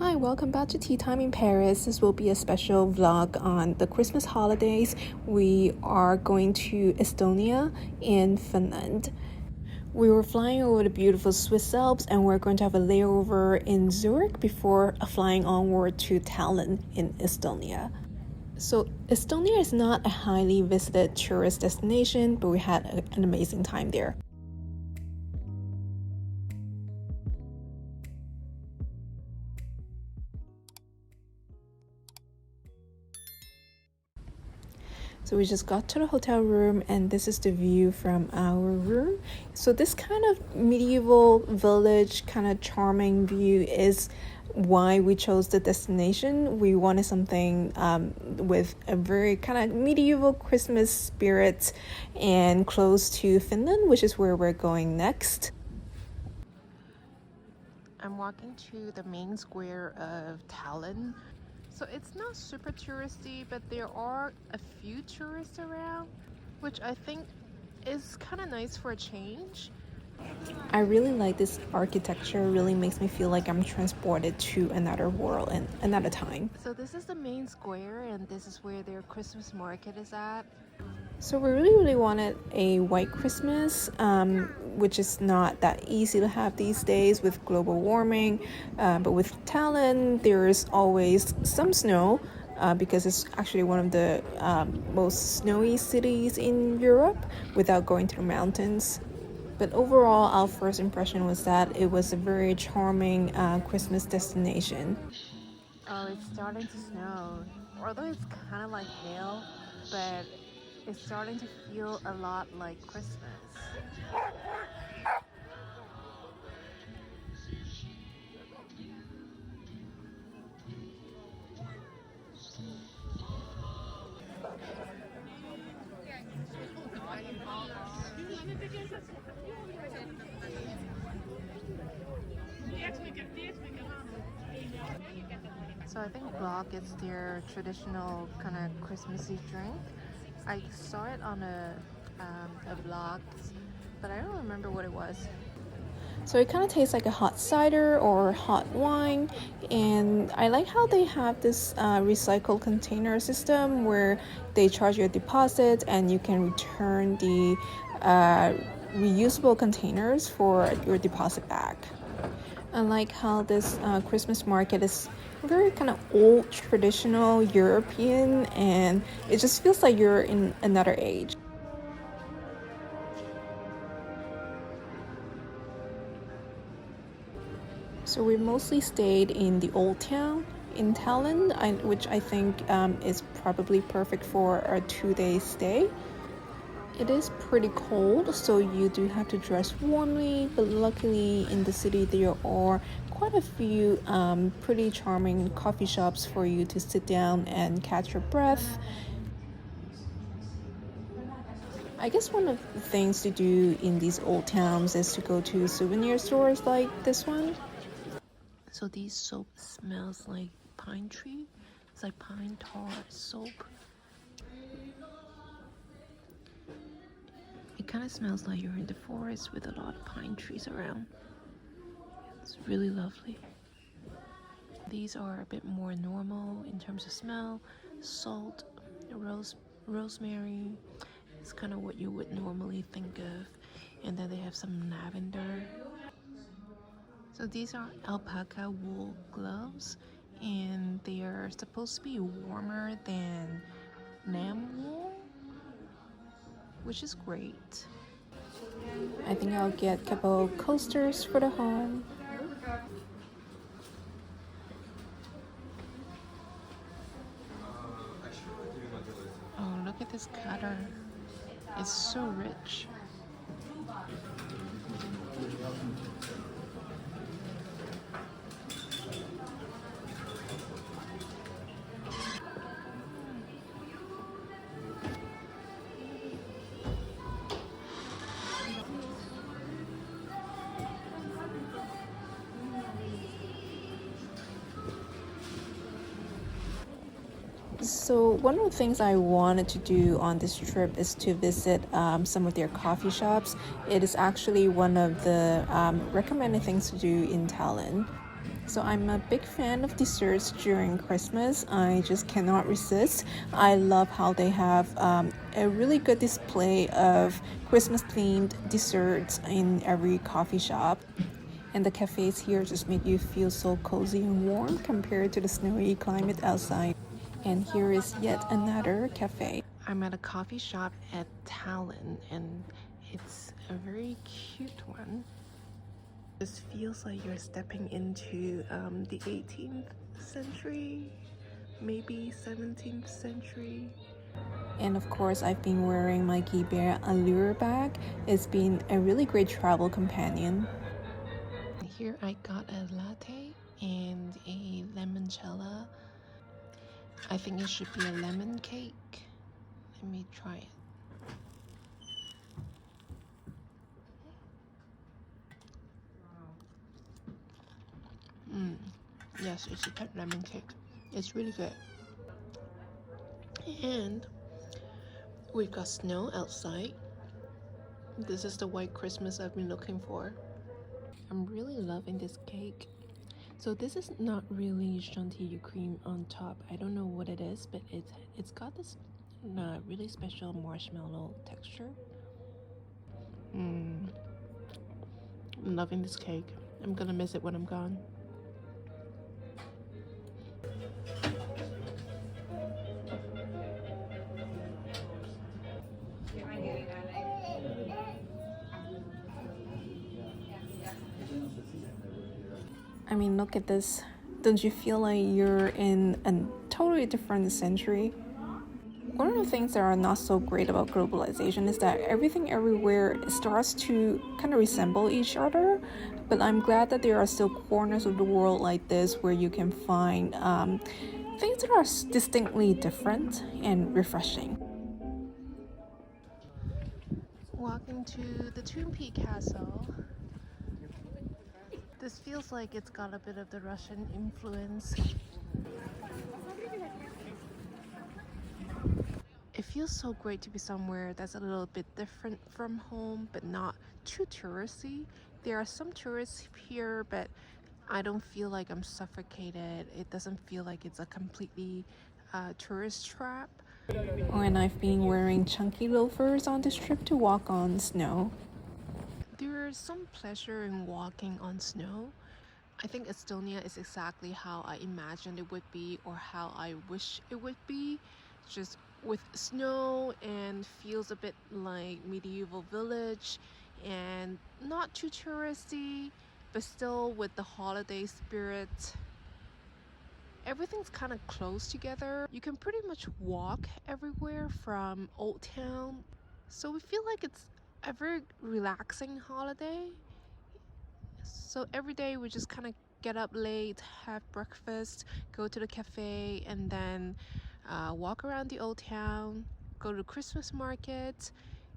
Hi, welcome back to Tea Time in Paris. This will be a special vlog on the Christmas holidays. We are going to Estonia in Finland. We were flying over the beautiful Swiss Alps and we're going to have a layover in Zurich before flying onward to Tallinn in Estonia. So Estonia is not a highly visited tourist destination, but we had an amazing time there. So we just got to the hotel room and this is the view from our room. So this kind of medieval village kind of charming view is why we chose the destination. We wanted something with a very kind of medieval Christmas spirit and close to Finland, which is where we're going next. I'm walking to the main square of Tallinn. So it's not super touristy, but there are a few tourists around, which I think is kind of nice for a change. I really like this architecture. It really makes me feel like I'm transported to another world and another time. So this is the main square and this is where their Christmas market is at. So we really wanted a white Christmas, which is not that easy to have these days with global warming. But with Tallinn, there's always some snow because it's actually one of the most snowy cities in Europe without going to the mountains. But overall, our first impression was that it was a very charming Christmas destination. Oh, it's starting to snow. Although it's kind of like hail, but it's starting to feel a lot like Christmas. So I think Vlog is their traditional kind of Christmassy drink. I saw it on a vlog, but I don't remember what it was. So it kind of tastes like a hot cider or hot wine, and I like how they have this recycled container system where they charge you a deposit and you can return the reusable containers for your deposit back. I like how this Christmas market is very kind of old, traditional, European, and it just feels like you're in another age. So we mostly stayed in the old town in Tallinn, which I think is probably perfect for a 2-day stay. It is pretty cold, so you do have to dress warmly, but luckily in the city there are quite a few pretty charming coffee shops for you to sit down and catch your breath. I guess one of the things to do in these old towns is to go to souvenir stores like this one. So these soap smells like pine tree. It's like pine tar soap. It kind of smells like you're in the forest with a lot of pine trees around. It's really lovely. These are a bit more normal in terms of smell. Salt, rosemary. It's kind of what you would normally think of. And then they have some lavender. So these are alpaca wool gloves, and they are supposed to be warmer than lamb wool, which is great. I think I'll get a couple coasters for the home. Oh, look at this cutter. It's so rich. So one of the things I wanted to do on this trip is to visit some of their coffee shops. It is actually one of the recommended things to do in Tallinn. So I'm a big fan of desserts during Christmas. I just cannot resist. I love how they have a really good display of Christmas-themed desserts in every coffee shop. And the cafes here just make you feel so cozy and warm compared to the snowy climate outside. And here is yet another cafe. I'm at a coffee shop at Tallinn, and it's a very cute one. This feels like you're stepping into the 18th century, maybe 17th century. And of course, I've been wearing my Bear Allure bag. It's been a really great travel companion. Here I got a latte and a limoncello. I think it should be a lemon cake. Let me try it. Yes, it's a lemon cake. It's really good. And we've got snow outside. This is the white Christmas I've been looking for. I'm really loving this cake. So this is not really chantilly cream on top. I don't know what it is, but it's got this really special marshmallow texture. I'm loving this cake. I'm gonna miss it when I'm gone. I mean, look at this. Don't you feel like you're in a totally different century? One of the things that are not so great about globalization is that everything everywhere starts to kind of resemble each other. But I'm glad that there are still corners of the world like this where you can find things that are distinctly different and refreshing. Walking to the Toompi Castle. This feels like it's got a bit of the Russian influence. It feels so great to be somewhere that's a little bit different from home, but not too touristy. There are some tourists here, but I don't feel like I'm suffocated. It doesn't feel like it's a completely tourist trap. And I've been wearing chunky loafers on this trip to walk on snow. There's some pleasure in walking on snow. I think Estonia is exactly how I imagined it would be, or how I wish it would be. Just with snow and feels a bit like medieval village and not too touristy, but still with the holiday spirit. Everything's kind of close together. You can pretty much walk everywhere from Old Town. So we feel like it's a very relaxing holiday. So every day we just kind of get up late, have breakfast, go to the cafe, and then walk around the old town, go to the Christmas market,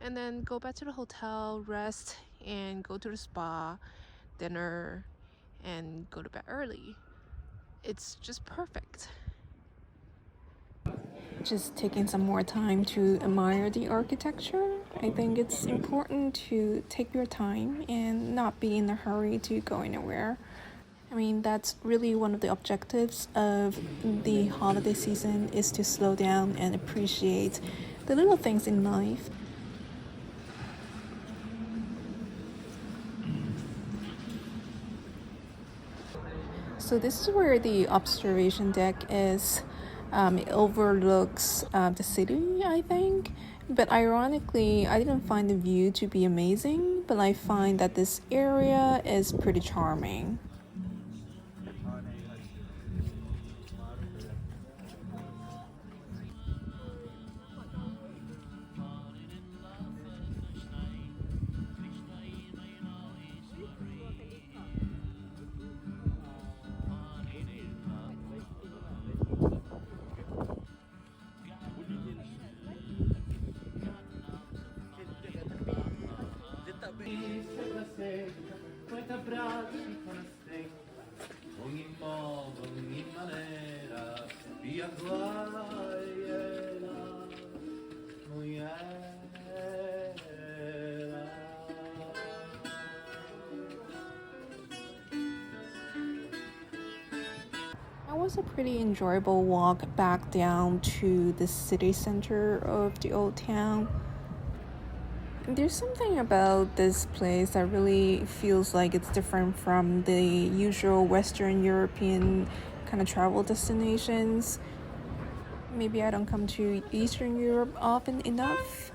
and then go back to the hotel, rest, and go to the spa, dinner, and go to bed early. It's just perfect. Just taking some more time to admire the architecture. I think it's important to take your time and not be in a hurry to go anywhere. I mean, that's really one of the objectives of the holiday season, is to slow down and appreciate the little things in life. So this is where the observation deck is. It overlooks the city, I think. But ironically, I didn't find the view to be amazing, but I find that this area is pretty charming. That was a pretty enjoyable walk back down to the city center of the old town. There's something about this place that really feels like it's different from the usual Western European kind of travel destinations. Maybe I don't come to Eastern Europe often enough.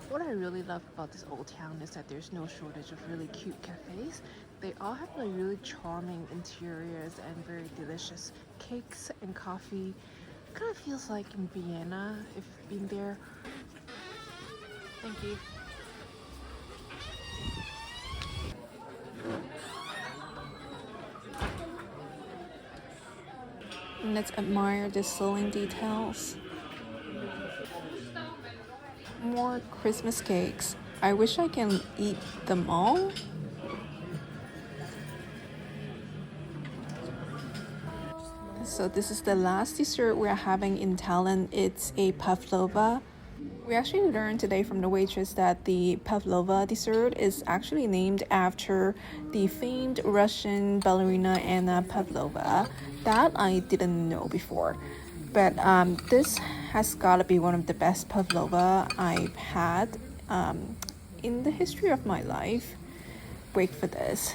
What I really love about this old town is that there's no shortage of really cute cafes. They all have like really charming interiors and very delicious cakes and coffee. It kind of feels like in Vienna if you've been there. Thank you. Let's admire the sewing details. More Christmas cakes. I wish I can eat them all. So this is the last dessert we're having in Tallinn. It's a pavlova. We actually learned today from the waitress that the pavlova dessert is actually named after the famed Russian ballerina Anna Pavlova. That I didn't know before. But this has got to be one of the best pavlova I've had in the history of my life. Wait for this.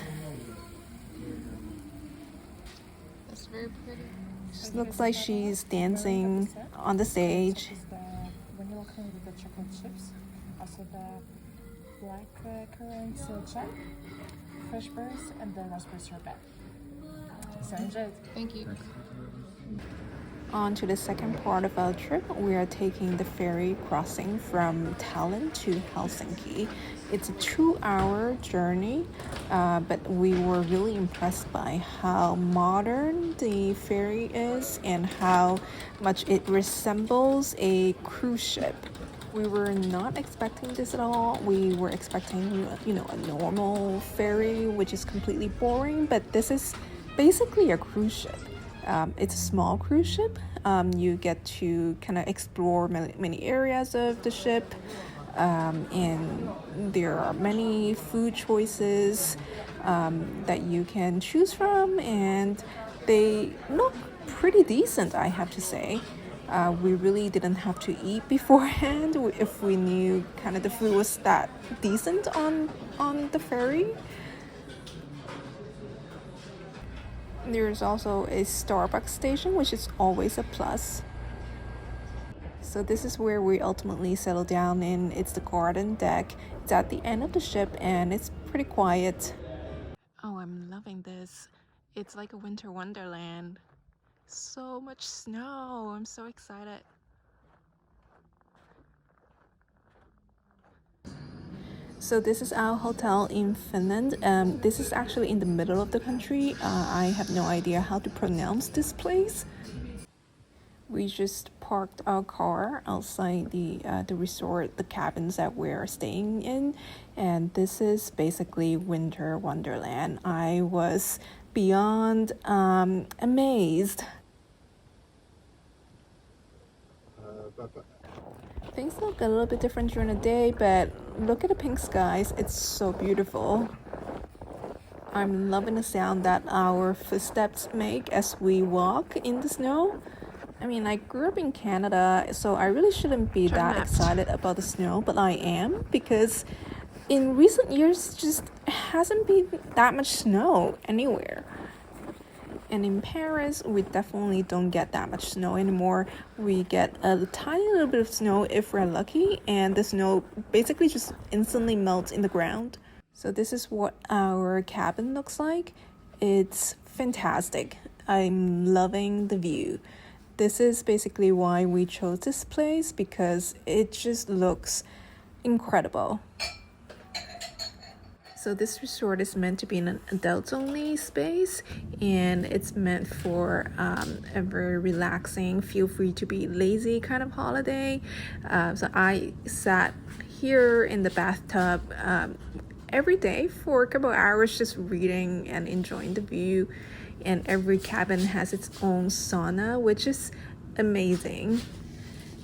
That's very pretty. She looks like she's dancing on the stage. Vanilla cream with the chocolate chips, also the black currant chai, fresh berries, and the raspberry sorbet. So enjoy. Thank you. On to the second part of our trip, we are taking the ferry crossing from Tallinn to Helsinki. It's a 2-hour journey, but we were really impressed by how modern the ferry is and how much it resembles a cruise ship. We were not expecting this at all. We were expecting, a normal ferry, which is completely boring, but this is basically a cruise ship. It's a small cruise ship. You get to kind of explore many areas of the ship, and there are many food choices that you can choose from, and they look pretty decent, I have to say. We really didn't have to eat beforehand if we knew kind of the food was that decent on the ferry. There's also a Starbucks station, which is always a plus. So this is where we ultimately settle down in. It's the garden deck. It's at the end of the ship and it's pretty quiet. Oh, I'm loving this. It's like a winter wonderland. So much snow. I'm so excited. So this is our hotel in Finland. This is actually in the middle of the country. I have no idea how to pronounce this place. We just parked our car outside the resort, the cabins that we're staying in, and this is basically winter wonderland. I was beyond amazed. Things look a little bit different during the day, but look at the pink skies. It's so beautiful. I'm loving the sound that our footsteps make as we walk in the snow. I mean, I grew up in Canada, so I really shouldn't be that excited about the snow, but I am, because in recent years just hasn't been that much snow anywhere. And in Paris, we definitely don't get that much snow anymore. We get a tiny little bit of snow if we're lucky, and the snow basically just instantly melts in the ground. So this is what our cabin looks like. It's fantastic. I'm loving the view. This is basically why we chose this place, because it just looks incredible. So this resort is meant to be an adults-only space, and it's meant for a very relaxing, feel free to be lazy kind of holiday. So I sat here in the bathtub every day for a couple of hours just reading and enjoying the view, and every cabin has its own sauna, which is amazing.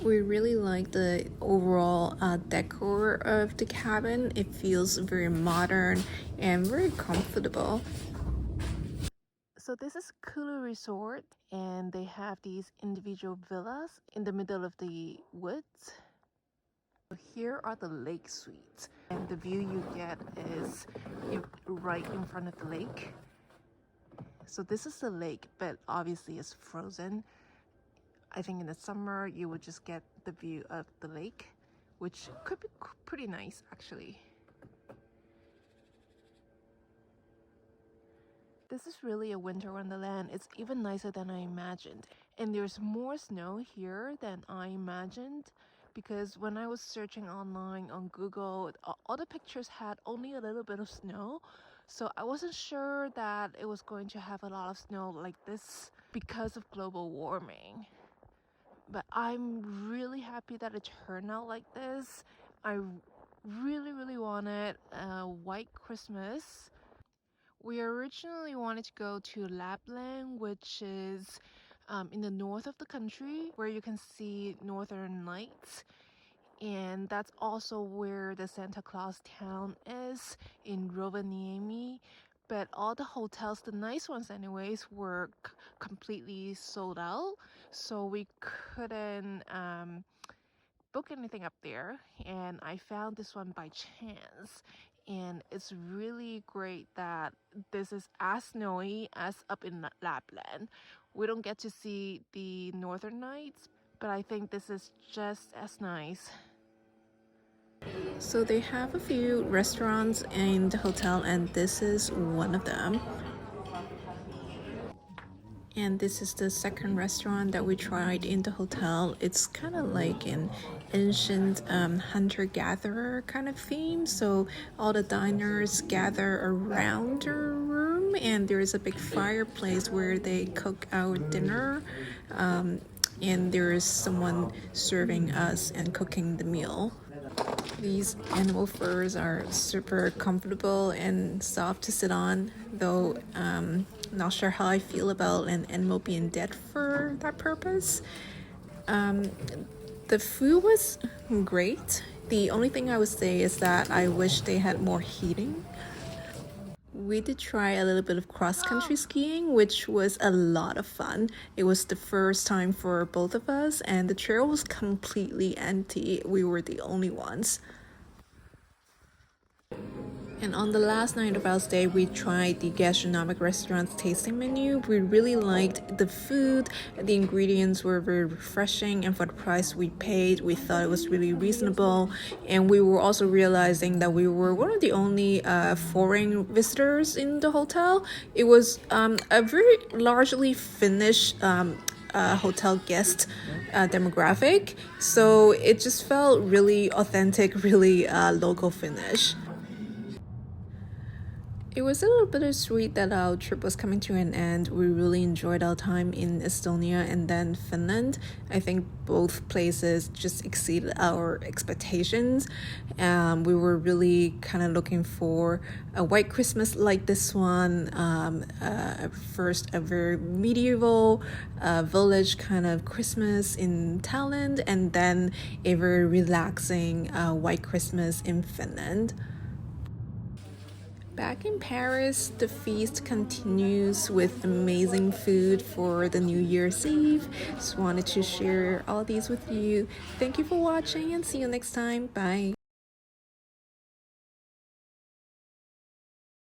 We really like the overall decor of the cabin. It feels very modern and very comfortable. So this is Kururesort, and they have these individual villas in the middle of the woods. Here are the lake suites, and the view you get is right in front of the lake. So this is the lake, but obviously it's frozen. I think in the summer you would just get the view of the lake, which could be pretty nice actually. This is really a winter wonderland. It's even nicer than I imagined. And there's more snow here than I imagined, because when I was searching online on Google, all the pictures had only a little bit of snow. So I wasn't sure that it was going to have a lot of snow like this because of global warming. But I'm really happy that it turned out like this. I really wanted a white Christmas. We originally wanted to go to Lapland, which is in the north of the country, where you can see northern lights. And that's also where the Santa Claus town is, in Rovaniemi. But all the hotels, the nice ones anyways, were completely sold out. So we couldn't book anything up there. And I found this one by chance. And it's really great that this is as snowy as up in Lapland. We don't get to see the northern nights, but I think this is just as nice. So they have a few restaurants in the hotel, and this is one of them. And this is the second restaurant that we tried in the hotel. It's kind of like an ancient hunter-gatherer kind of theme. So all the diners gather around the room, and there's a big fireplace where they cook our dinner. And there is someone serving us and cooking the meal. These animal furs are super comfortable and soft to sit on, though not sure how I feel about an animal being dead for that purpose. The food was great. The only thing I would say is that I wish they had more heating. We did try a little bit of cross-country skiing, which was a lot of fun. It was the first time for both of us, and the trail was completely empty. We were the only ones. And on the last night of our stay, we tried the gastronomic restaurant's tasting menu. We really liked the food. The ingredients were very refreshing, and for the price we paid, we thought it was really reasonable. And we were also realizing that we were one of the only foreign visitors in the hotel. It was a very largely Finnish hotel guest demographic, so it just felt really authentic, really local Finnish. It was a little bittersweet that our trip was coming to an end. We really enjoyed our time in Estonia and then Finland. I think both places just exceeded our expectations. We were really kind of looking for a white Christmas like this one. First, a very medieval village kind of Christmas in Thailand, and then a very relaxing white Christmas in Finland. Back in Paris, the feast continues with amazing food for the New Year's Eve. Just wanted to share all these with you. Thank you for watching, and see you next time. Bye.